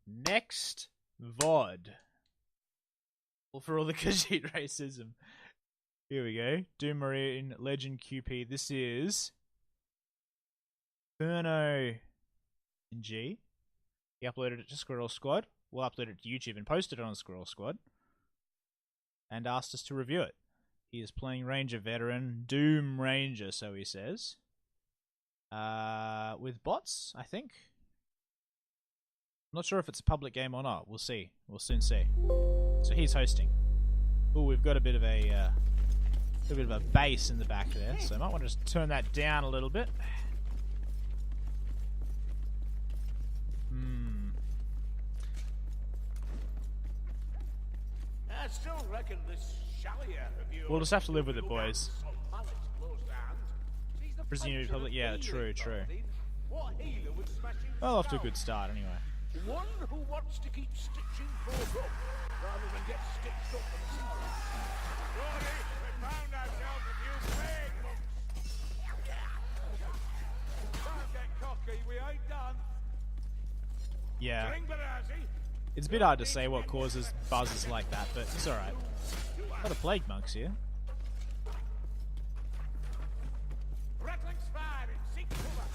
Next VOD. Well, for all the Khajiit racism. Here we go. Doom Marine Legend QP. This is Inferno NG. He uploaded it to Squirrel Squad. We'll upload it to YouTube and posted it on Squirrel Squad. And asked us to review it. He is playing Ranger Veteran. Doom Ranger, so he says. With bots, I think. I'm not sure if it's a public game or not. We'll see. We'll soon see. So he's hosting. Oh, we've got a bit of a bass in the back there, so I might want to just turn that down a little bit. I still reckon this Shalier of yours. We'll just have to live with it, boys. Presumably public. Yeah, true. Well, off to a good start anyway. One who wants to keep stitching folk up rather than get stitched up themselves. Rory, we found ourselves a few plague monks. Don't get cocky, we ain't done. Yeah. Drink Barazi. It's a bit hard to say what causes buzzes like that, but it's alright. A lot of plague monks here. Rattling's firing, seek cover.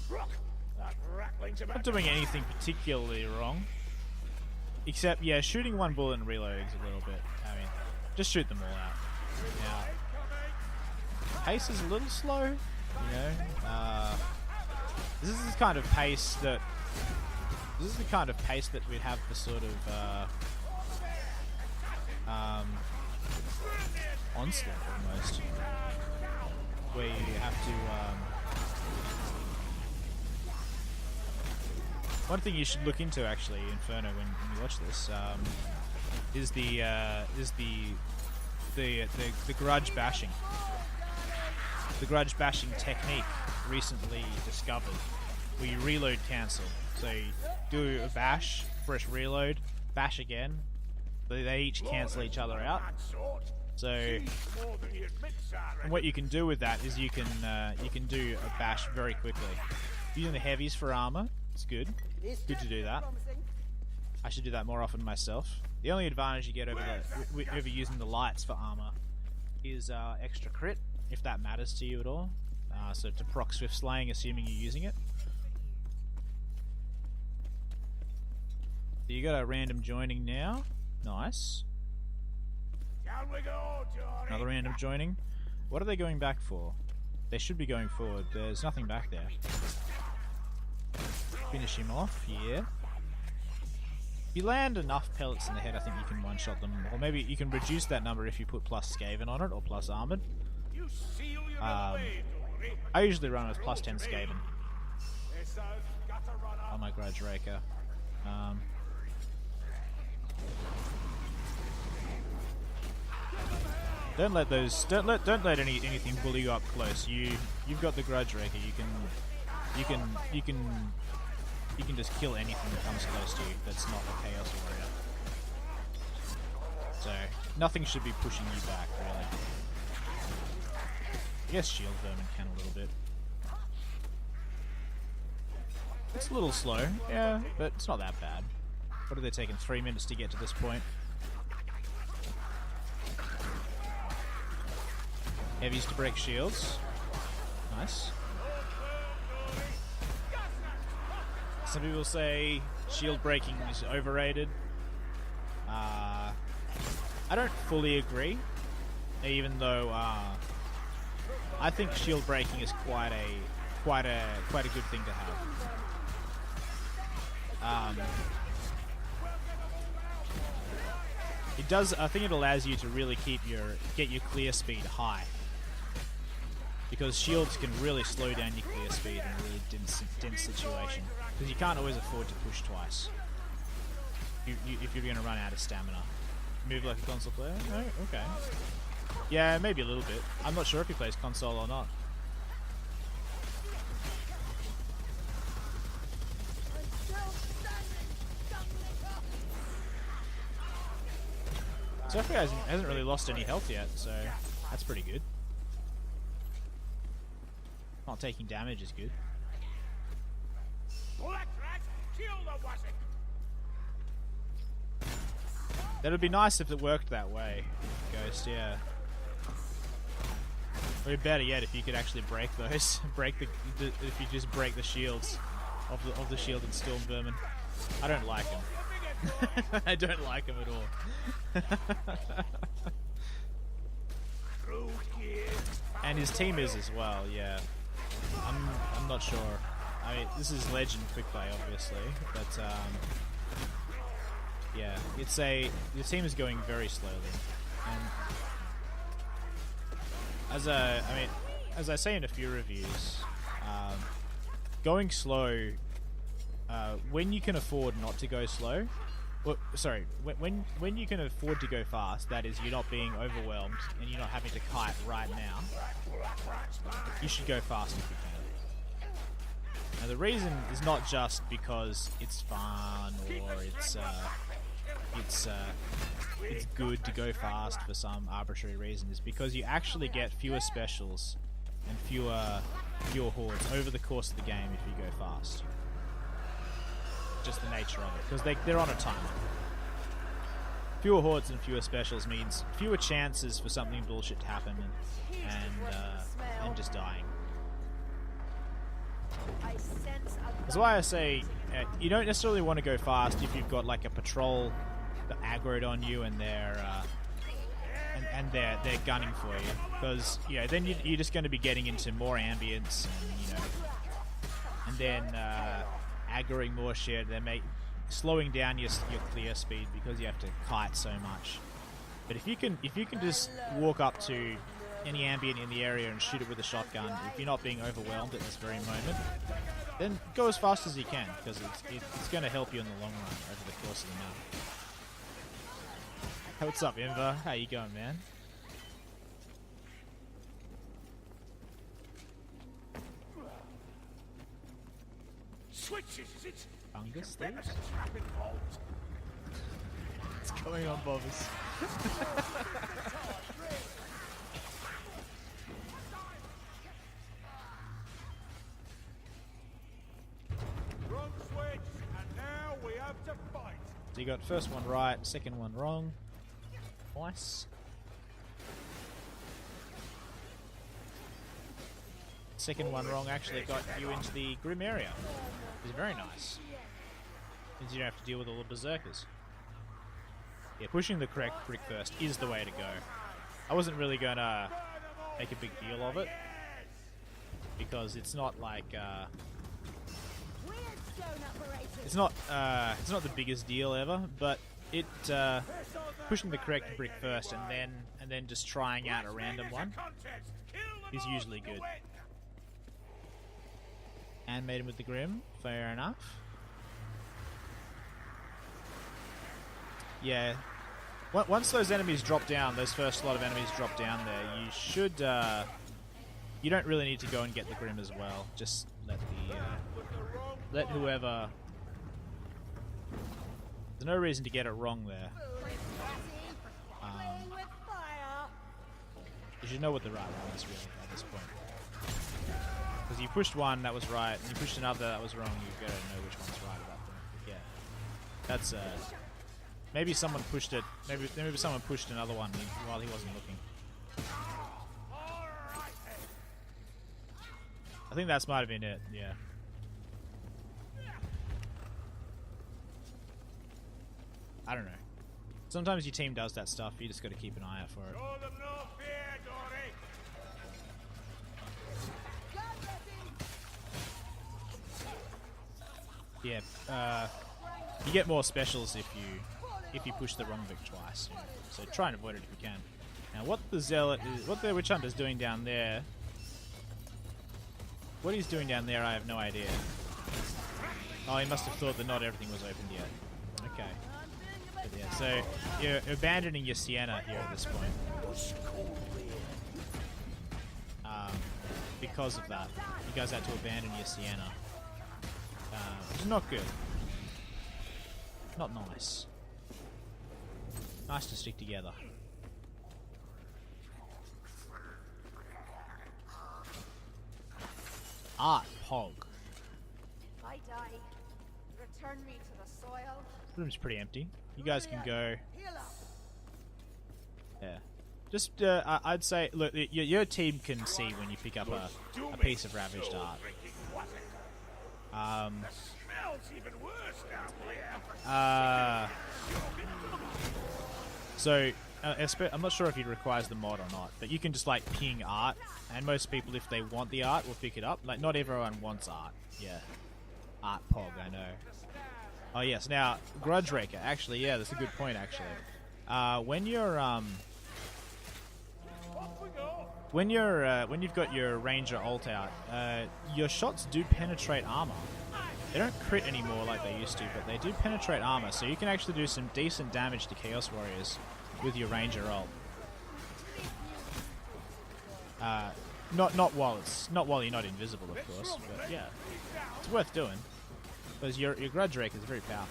Crook. That rattling's about. Not doing anything particularly wrong. Except, yeah, shooting one bullet and reloading is a little bit. I mean, just shoot them all out. Now, pace is a little slow, you know. This is the kind of pace that. This is the kind of pace that we'd have for sort of onslaught almost, where you have to. One thing you should look into, actually, Inferno, when you watch this, is the grudge bashing. The grudge bashing technique recently discovered, where you reload cancel. So you do a bash, press reload, bash again. They each cancel each other out. So what you can do with that is you can do a bash very quickly. Using the heavies for armor, it's good. Good to do that. I should do that more often myself. The only advantage you get over using the lights for armor is extra crit, if that matters to you at all. So to proc swift slaying, assuming you're using it. So you got a random joining now. Nice. Another random joining. What are they going back for? They should be going forward. There's nothing back there. Finish him off, yeah. If you land enough pellets in the head, I think you can one-shot them. Or maybe you can reduce that number if you put plus Skaven on it, or plus Armored. I usually run with plus 10 Skaven on my Grudge Raker. Don't let anything bully you up close. You've got the Grudge Raker. You can just kill anything that comes close to you that's not a Chaos Warrior. So nothing should be pushing you back, really. I guess Shield Vermin can a little bit. It's a little slow, yeah, but it's not that bad. What are they taking? 3 minutes to get to this point? Heavies to break shields. Nice. Some people say shield breaking is overrated. I don't fully agree, even though I think shield breaking is quite a good thing to have. It does. I think it allows you to really get your clear speed high, because shields can really slow down your clear speed in a really dense situation. Because you can't always afford to push twice if you're going to run out of stamina. Move like a console player? No? Okay. Yeah, maybe a little bit. I'm not sure if he plays console or not. Zephyr hasn't really lost any health yet, so that's pretty good. Not taking damage is good. Black Rat, kill clever was it? That would be nice if it worked that way, Ghost, yeah. Or better yet, if you could actually break those, if you just break the shields of the shielded storm vermin. I don't like them. I don't like them at all. And his team is as well, yeah. I'm not sure. I mean, this is Legend quickplay, obviously, but yeah, the team is going very slowly, and as I say in a few reviews, going slow, when you can afford not to go slow, well, sorry, when you can afford to go fast, that is, you're not being overwhelmed and you're not having to kite right now, you should go fast if you can. Now the reason is not just because it's fun or it's good to go fast for some arbitrary reason, is because you actually get fewer specials and fewer hordes over the course of the game if you go fast. Just the nature of it, because they're on a timer. Fewer hordes and fewer specials means fewer chances for something bullshit to happen and just dying. That's why I say you don't necessarily want to go fast if you've got like a patrol that aggroed on you and they're gunning for you, because then you're just going to be getting into more ambience and then aggroing more shit. They're slowing down your clear speed because you have to kite so much. But if you can just walk up to any ambient in the area and shoot it with a shotgun, if you're not being overwhelmed at this very moment, then go as fast as you can, because it's going to help you in the long run over the course of the map. Hey, what's up, Inver? How you going, man? Switches, is it? Fungus There's thieves? a trap involved. What's going on, Bobbers? Wrong switch, and now we have to fight. So you got first one right, second one wrong. Twice. Second one wrong actually got you into the Grim area. It's very nice. Means you don't have to deal with all the berserkers. Yeah, pushing the correct brick first is the way to go. I wasn't really gonna make a big deal of it, because it's not like it's not the biggest deal ever, but it pushing the correct brick first and then just trying out a random one is usually good. And made him with the Grim, fair enough. Yeah, once those enemies drop down, those first lot of enemies drop down there, you should you don't really need to go and get the Grim as well. Just let whoever. There's no reason to get it wrong there. You should know what the right one is really at this point. Because you pushed one, that was right, and you pushed another, that was wrong. You've got to know which one's right about them. Yeah, that's maybe someone pushed it. Maybe someone pushed another one while he wasn't looking. I think that might have been it. Yeah. I don't know. Sometimes your team does that stuff. You just got to keep an eye out for it. Show them no fear, Dory. Yeah, you get more specials if you push the wrong Vic twice. You know. So try and avoid it if you can. Now, what the Witch Hunter's doing down there? What he's doing down there, I have no idea. Oh, he must have thought that not everything was opened yet. Okay. But yeah, so you're abandoning your Sienna here at this point. Because of that, you guys had to abandon your Sienna. Which is not good. Not nice. Nice to stick together. Art Pog. I die. Return me to the soil. The room's pretty empty. You guys can go. Heal up. Yeah. Just, I'd say, look, your team can see when you pick up a piece of ravaged art. Smells even worse down here. So, I'm not sure if it requires the mod or not, but you can just like ping art, and most people, if they want the art, will pick it up. Like, not everyone wants art. Yeah. Art pog, I know. Oh yes, now, Grudge Raker, actually, yeah, that's a good point, actually. When you've got your Ranger ult out, your shots do penetrate armor. They don't crit anymore like they used to, but they do penetrate armor, so you can actually do some decent damage to Chaos Warriors with your Ranger ult. Not while you're not invisible, of course, but yeah, it's worth doing because your Grudge Raker is very powerful.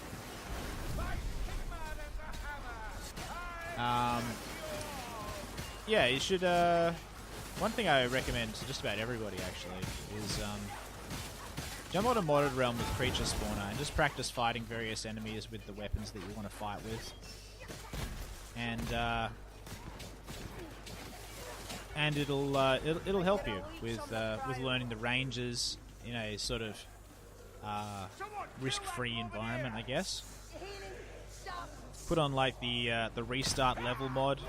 Yeah, you should. One thing I recommend to just about everybody actually is jump on a modded realm with creature spawner and just practice fighting various enemies with the weapons that you want to fight with, and it'll help you with learning the ranges in a sort of risk-free environment, I guess. Put on like the restart level mod,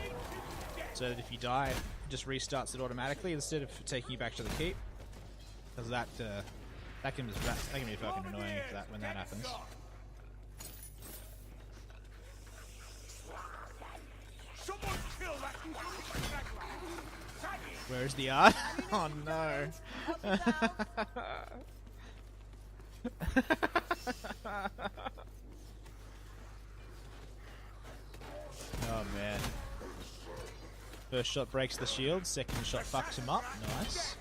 so that if you die, it just restarts it automatically instead of taking you back to the keep. Because that can be fucking annoying when that happens. Where's the art? Oh no. Oh man. First shot breaks the shield, second shot fucks him up. Nice.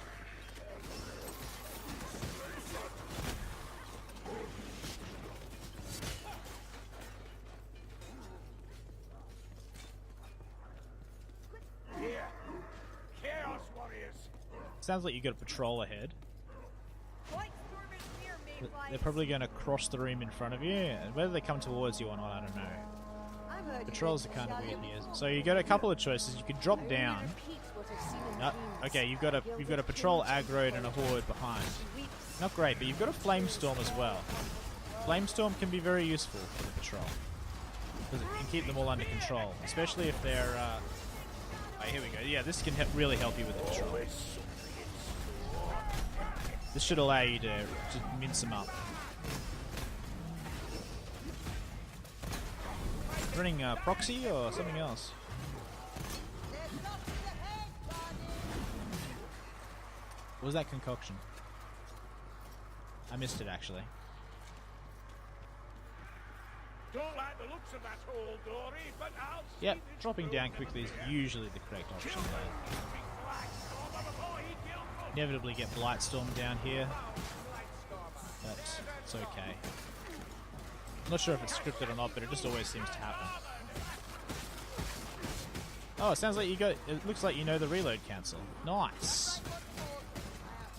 Here. Chaos Warriors. Sounds like you got a patrol ahead. They're probably going to cross the room in front of you, and whether they come towards you or not, I don't know. Patrols are kind of weird here. So you got a couple of choices. You could drop down. Okay, you've got a patrol aggroed and a horde behind. Not great, but you've got a flamestorm as well. Flamestorm can be very useful for the patrol because it can keep them all under control, especially if they're. Oh, here we go. Yeah, this can really help you with the patrol. This should allow you to mince them up. Running proxy or something else? What was that concoction? I missed it actually. Don't like the looks of that hole, Dory, but I'll Yep, dropping down quickly is usually the correct option though. Inevitably get Blightstorm down here, but it's okay. I'm not sure if it's scripted or not, but it just always seems to happen. Oh, it sounds like it looks like you know the reload cancel. Nice.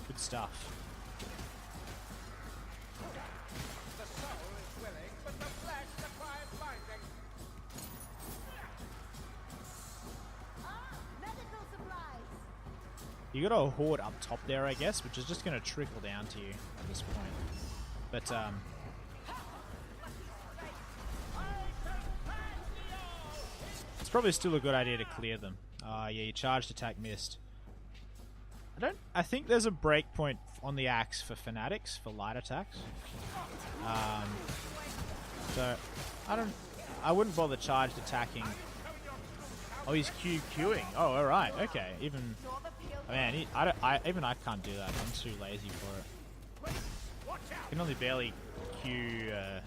Good stuff. The soul is willing, but the flesh requires binding. Medical supplies. You got a horde up top there, I guess, which is just going to trickle down to you at this point. But it's probably still a good idea to clear them. Yeah, your charged attack missed. I think there's a breakpoint on the axe for fanatics for light attacks. So I wouldn't bother charged attacking. Oh, he's QQing. Oh, all right, okay. Even man, even I can't do that. I'm too lazy for it. I can only barely QQ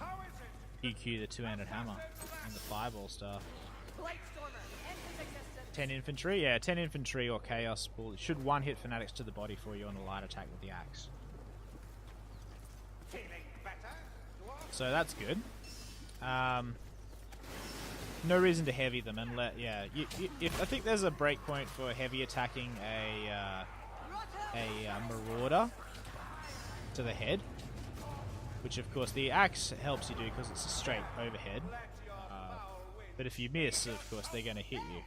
the two-handed hammer and the fireball stuff. 10 infantry? Yeah, 10 infantry or chaos will should one-hit fanatics to the body for you on a light attack with the axe. So that's good. No reason to heavy them and if I think there's a breakpoint for heavy attacking a marauder to the head. which of course the axe helps you do because it's a straight overhead. But if you miss, of course, they're going to hit you.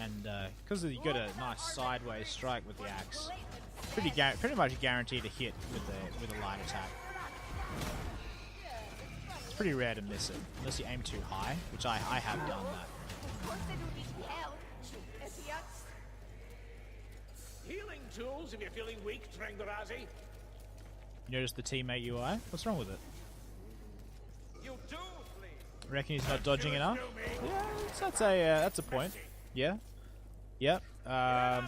And because you got a nice sideways strike with the axe, pretty much guaranteed to hit with a light attack. It's pretty rare to miss it, unless you aim too high, which I have done that. Healing tools if you're feeling weak, Trengarazi. You notice the teammate UI? What's wrong with it? You do, please. Reckon he's not dodging enough? Yeah, that's a point. Yeah. Yep. That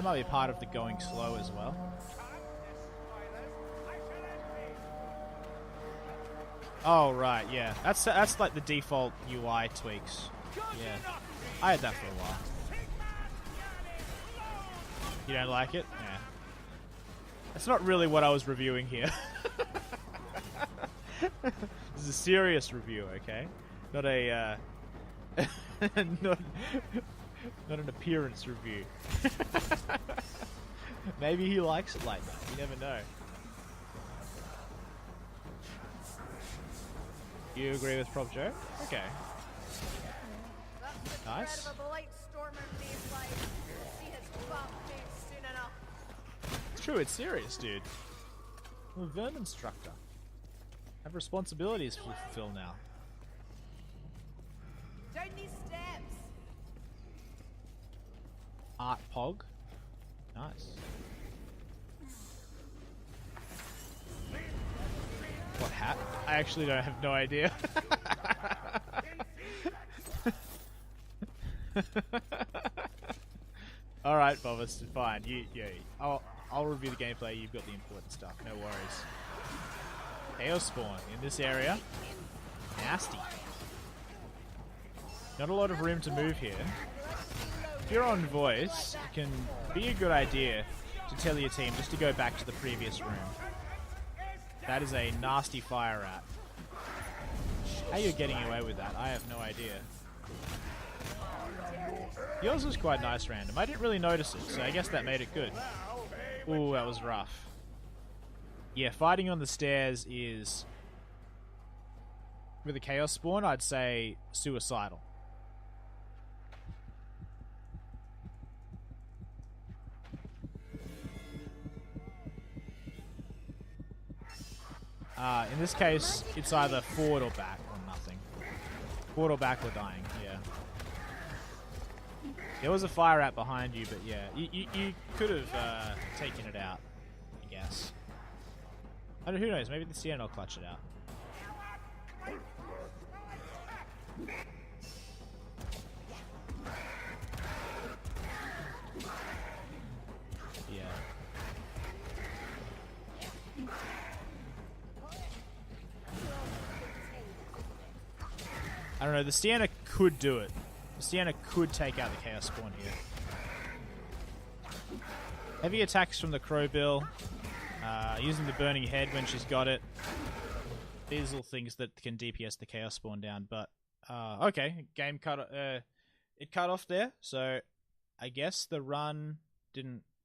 might be part of the going slow as well. Oh right, yeah. That's like the default UI tweaks. Yeah. I had that for a while. You don't like it? Yeah. That's not really what I was reviewing here. This is a serious review, okay? Not a not an appearance review. Maybe he likes it like that. You never know. You agree with Prop Joe? Okay. Nice. It's true, it's serious, dude. I'm a Vermin instructor. I have responsibilities to fulfill now. Down these steps. Art Pog. Nice. What hat? I actually don't have no idea. All right, Bovis, fine. I'll review the gameplay. You've got the important stuff. No worries. Chaos spawn in this area. Nasty. Not a lot of room to move here. If you're on voice, it can be a good idea to tell your team just to go back to the previous room. That is a nasty fire rat. How you're getting away with that, I have no idea. Yours was quite nice random. I didn't really notice it, so I guess that made it good. Ooh, that was rough. Yeah, fighting on the stairs is... with a chaos spawn, I'd say suicidal. In this case, it's either forward or back or nothing. Forward or back or dying, yeah. There was a fire rat behind you, but yeah, you could have taken it out, I guess. I don't know, who knows, maybe the CN will clutch it out. Yeah. I don't know, the Sienna could do it. The Sienna could take out the Chaos Spawn here. Heavy attacks from the Crowbill. Using the Burning Head when she's got it. These are all things that can DPS the Chaos Spawn down, but... okay, game it cut off there, so... I guess the run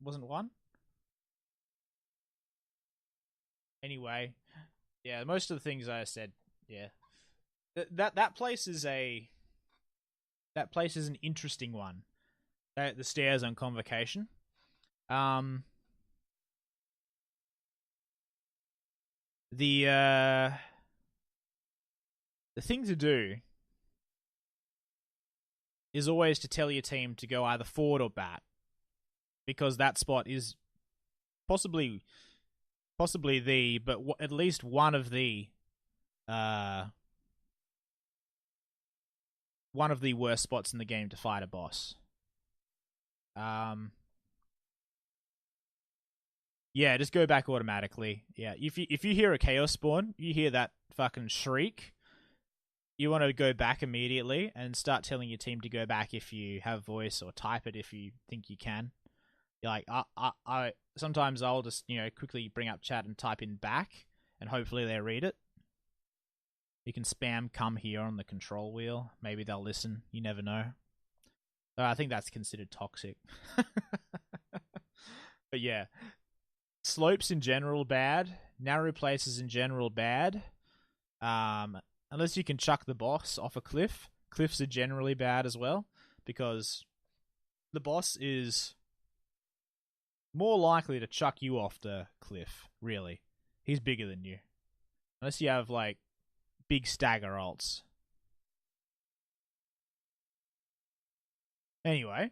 wasn't won? Anyway, yeah, most of the things I said, yeah. That place is an interesting one. The stairs on Convocation. The thing to do is always to tell your team to go either forward or bat, because that spot is possibly at least one of the worst spots in the game to fight a boss. Yeah, just go back automatically. Yeah, if you hear a Chaos Spawn, you hear that fucking shriek, you want to go back immediately and start telling your team to go back if you have voice, or type it if you think you can. You're like, I sometimes I'll just, quickly bring up chat and type in back, and hopefully they read it. You can spam come here on the control wheel. Maybe they'll listen. You never know. I think that's considered toxic. But yeah. Slopes in general bad. narrow places in general bad. Unless you can chuck the boss off a cliff. Cliffs are generally bad as well, because the boss is more likely to chuck you off the cliff, really. He's bigger than you. Unless you have, like, big stagger ults. Anyway,